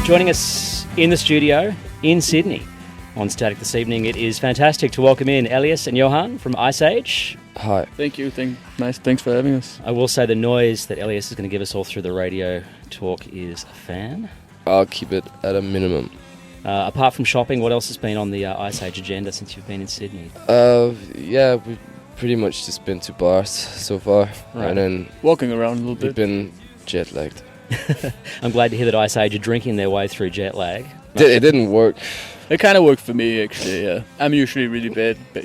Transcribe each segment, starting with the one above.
Joining us in the studio in Sydney on Static this evening, it is fantastic to welcome in Elias and Johan from Iceage. Hi. Thank you. Thanks for having us. I will say the noise that Elias is going to give us all through the radio talk is a fan. I'll keep it at a minimum. Apart from shopping, what else has been on the Iceage agenda since you've been in Sydney? Yeah, we've pretty much just been to bars so far. Right. And then Walking around a little we've bit. been jet lagged. I'm glad to hear that Iceage are drinking their way through jet lag. It didn't work. It kind of worked for me, actually, yeah. I'm usually really bad, but,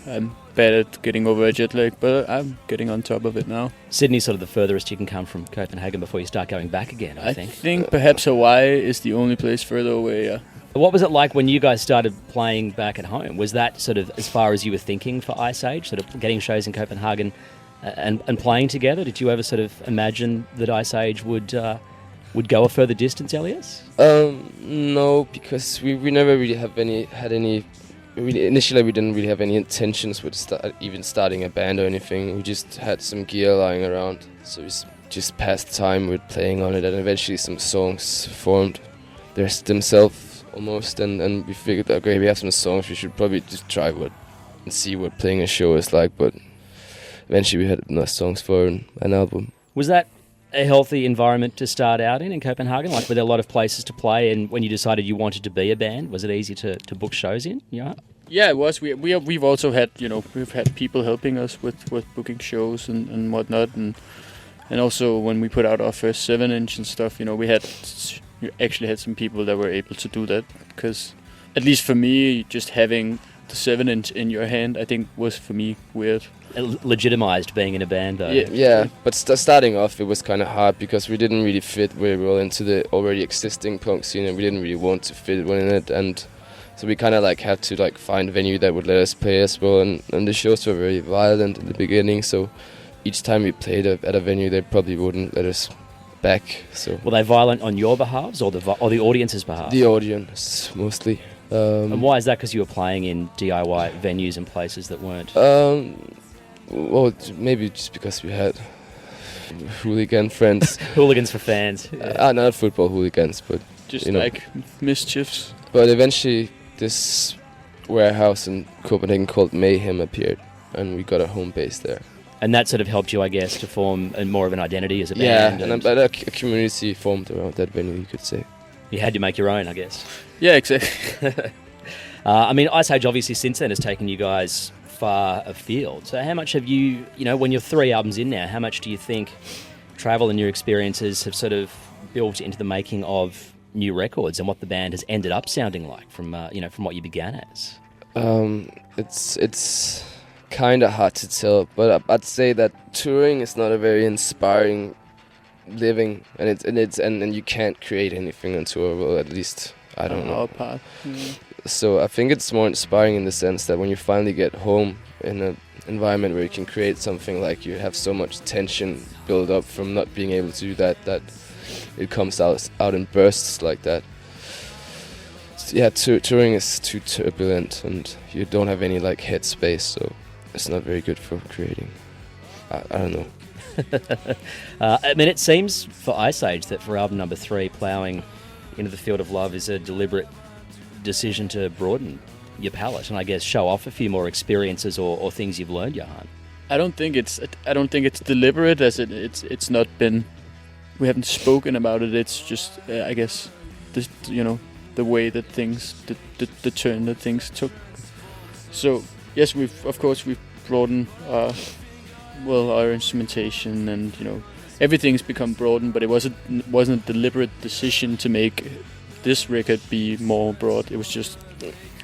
I'm bad at getting over a jet lag, but I'm getting on top of it now. Sydney's sort of the furthest you can come from Copenhagen before you start going back again, I think. I think perhaps Hawaii is the only place further away, yeah. What was it like when you guys started playing back at home? Was that sort of as far as you were thinking for Iceage, sort of getting shows in Copenhagen and playing together? Did you ever sort of imagine that Iceage would go a further distance, Elias? No, because we never really had any. Initially, we didn't really have any intentions with even starting a band or anything. We just had some gear lying around, so we just passed time with playing on it, and eventually some songs formed themselves almost, and we figured, okay, we have some songs, we should probably just try and see what playing a show is like. But eventually, we had enough songs for an album. Was that a healthy environment to start out in Copenhagen? Like, were there a lot of places to play, and when you decided you wanted to be a band, was it easy to book shows in? Yeah. Yeah, it was. We've also had, we've had people helping us with booking shows and whatnot, and also when we put out our first 7-inch and stuff, we actually had some people that were able to do that, because at least for me, just having the 7-inch in your hand, I think was for me weird. It legitimized being in a band, though. Yeah, but starting off, it was kind of hard because we didn't really fit very well into the already existing punk scene, and we didn't really want to fit in it, and so we kind of had to find a venue that would let us play as well, and the shows were very violent in the beginning, so each time we played at a venue, they probably wouldn't let us back. So were they violent on your behalves or the audience's behalf? The audience mostly. And why is that? Because you were playing in DIY venues and places that weren't. Well, maybe just because we had hooligan friends. Hooligans for fans. Yeah. Not football hooligans, but just mischiefs. But eventually, this warehouse in Copenhagen called Mayhem appeared, and we got a home base there. And that sort of helped you, I guess, to form more of an identity as a band. Yeah, and a community formed around that venue, you could say. You had to make your own, I guess. Yeah, exactly. Iceage obviously since then has taken you guys far afield. So how much have you, when you're 3 albums in now, how much do you think travel and your experiences have sort of built into the making of new records and what the band has ended up sounding like from what you began as? It's kind of hard to tell, but I'd say that touring is not a very inspiring living, and you can't create anything on tour. Well, at least I don't know. Our part. Yeah. So I think it's more inspiring in the sense that when you finally get home in an environment where you can create something, like you have so much tension built up from not being able to do that it comes out in bursts like that. Yeah, touring is too turbulent, and you don't have any headspace, so it's not very good for creating. I don't know. It seems for Iceage that for album number 3, Ploughing into the Field of Love is a deliberate decision to broaden your palette and I guess show off a few more experiences or things you've learned, Johan. I don't think it's deliberate, as it's not been. We haven't spoken about it. It's just I guess the way that things the turn that things took. So yes, we've broadened our instrumentation, and everything's become broadened, but it wasn't a deliberate decision to make this record be more broad. It was just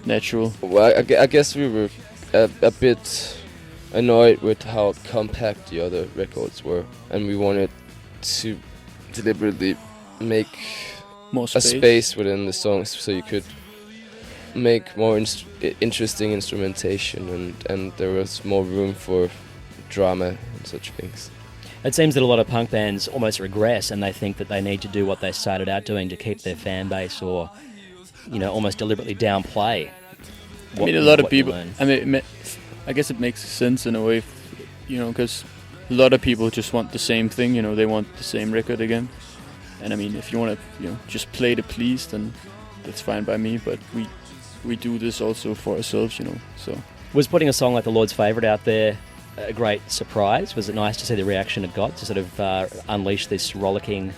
natural. Well, I guess we were a bit annoyed with how compact the other records were, and we wanted to deliberately make more a space within the songs so you could make more interesting instrumentation, and there was more room for drama and such things. It seems that a lot of punk bands almost regress and they think that they need to do what they started out doing to keep their fan base, or almost deliberately downplay. A lot of people. I guess it makes sense in a way, because a lot of people just want the same thing. They want the same record again. And I mean, if you want to, just play to please, then that's fine by me. But we do this also for ourselves, So Was putting a song like The Lord's Favourite out there a great surprise? Was it nice to see the reaction it got to sort of unleash this rollicking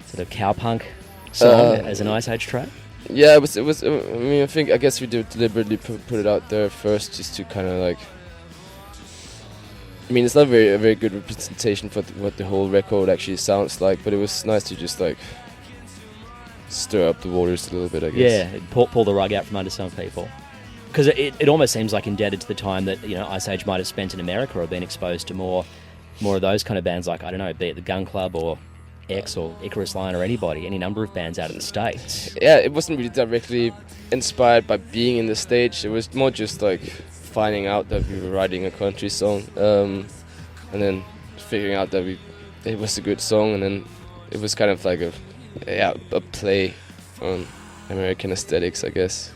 sort of cowpunk song as an Iceage track? Yeah, it was. I mean, I guess we did deliberately put it out there first, just to kind of like. I mean, it's not a very good representation for what the whole record actually sounds like, but it was nice to just like stir up the waters a little bit, I guess. Yeah, pull the rug out from under some people. Because it almost seems like indebted to the time that Iceage might have spent in America or been exposed to more of those kind of bands, like, I don't know, be it the Gun Club or X or Icarus Line or any number of bands out of the States. Yeah, it wasn't really directly inspired by being in the stage. It was more just like finding out that we were writing a country song, and then figuring out that it was a good song, and then it was kind of like a play on American aesthetics, I guess,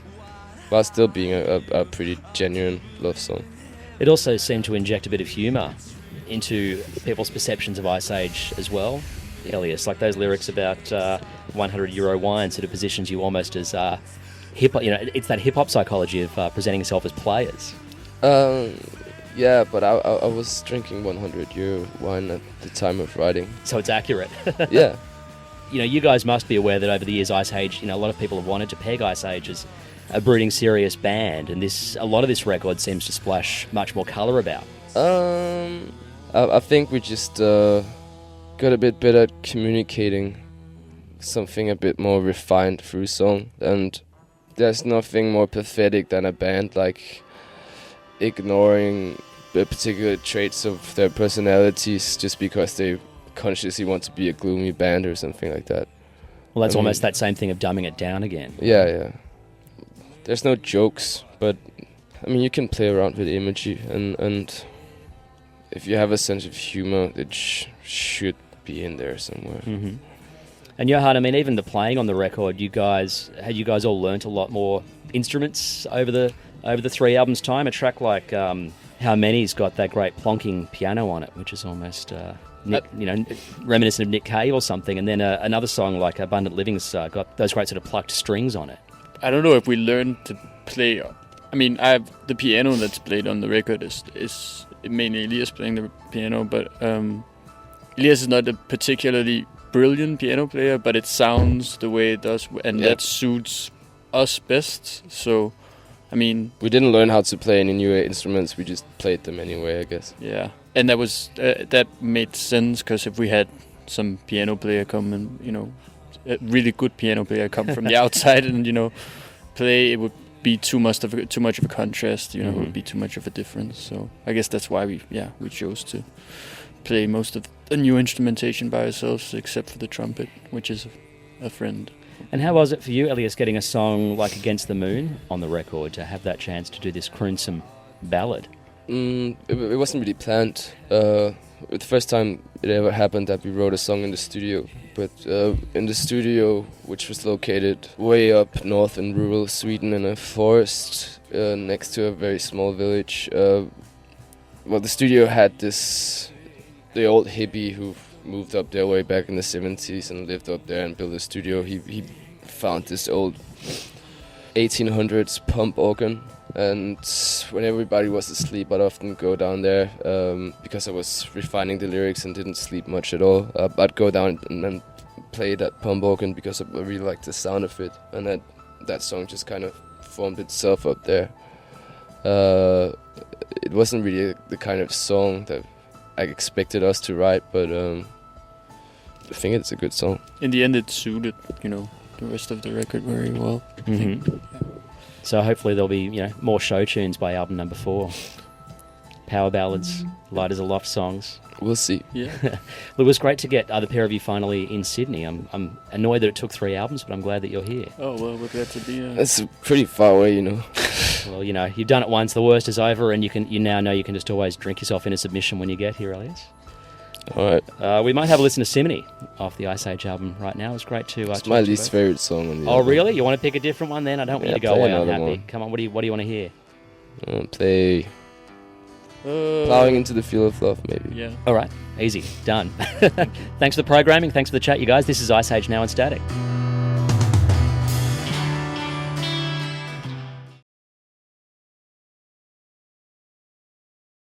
while still being a pretty genuine love song. It also seemed to inject a bit of humour into people's perceptions of Iceage as well, Elias. Like those lyrics about €100 wine sort of positions you almost as hip. It's that hip hop psychology of presenting yourself as players. Yeah, but I was drinking €100 wine at the time of writing. So it's accurate. Yeah. You guys must be aware that over the years, Iceage, a lot of people have wanted to peg Iceage as a brooding, serious band, and a lot of this record seems to splash much more colour about. I think we just got a bit better at communicating something a bit more refined through song, and there's nothing more pathetic than a band like ignoring the particular traits of their personalities just because they consciously want to be a gloomy band or something like that. Well, that's almost that same thing of dumbing it down again. Yeah. There's no jokes, but I mean, you can play around with imagery, and if you have a sense of humor, it should be in there somewhere. Mm-hmm. And Johan, I mean, even the playing on the record, you guys all learnt a lot more instruments over the 3 albums' time. A track like How Many's got that great plonking piano on it, which is almost reminiscent of Nick Cave or something. And then another song like Abundant Living's got those great sort of plucked strings on it. I don't know if we learned to play. I mean, the piano that's played on the record is mainly Elias playing the piano, but Elias is not a particularly brilliant piano player, but it sounds the way it does, and that suits us best. So, I mean, we didn't learn how to play any new instruments; we just played them anyway, I guess. Yeah, and that was that made sense, because if we had some piano player come and a really good piano player come from the outside and play, it would be too much of a contrast. It would be too much of a difference. So I guess that's why we chose to play most of the new instrumentation by ourselves, except for the trumpet, which is a friend. And how was it for you, Elias, getting a song like Against the Moon on the record, to have that chance to do this croonsome ballad? It wasn't really planned. The first time it ever happened that we wrote a song in the studio, but in the studio, which was located way up north in rural Sweden in a forest next to a very small village, the studio had the old hippie who moved up there way back in the 70s and lived up there and built a studio. He found this old 1800s pump organ, and when everybody was asleep, I'd often go down there because I was refining the lyrics and didn't sleep much at all. I'd go down and play that pump organ because I really liked the sound of it, and that song just kind of formed itself up there. It wasn't really the kind of song that I expected us to write, but I think it's a good song. In the end, it suited, the rest of the record very well. Mm-hmm. Yeah. So hopefully there'll be, more show tunes by album number 4. Power ballads, light as a loft songs. We'll see. Yeah. Well, it was great to get the pair of you finally in Sydney. I'm annoyed that it took 3 albums, but I'm glad that you're here. Oh, well, we're glad to be here. That's pretty far away, Well, you've done it once, the worst is over, and you now know you can just always drink yourself into submission when you get here, Elias. All right. We might have a listen to Simony off the Iceage album right now. It's great to... It's my least favourite song on the album. Oh, really? You want to pick a different one then? I don't want you to go away unhappy. One. Come on, what do you want to hear? Play Plowing into the field of love, maybe. Yeah. All right, easy, done. Thanks for the programming. Thanks for the chat, you guys. This is Iceage now on Static.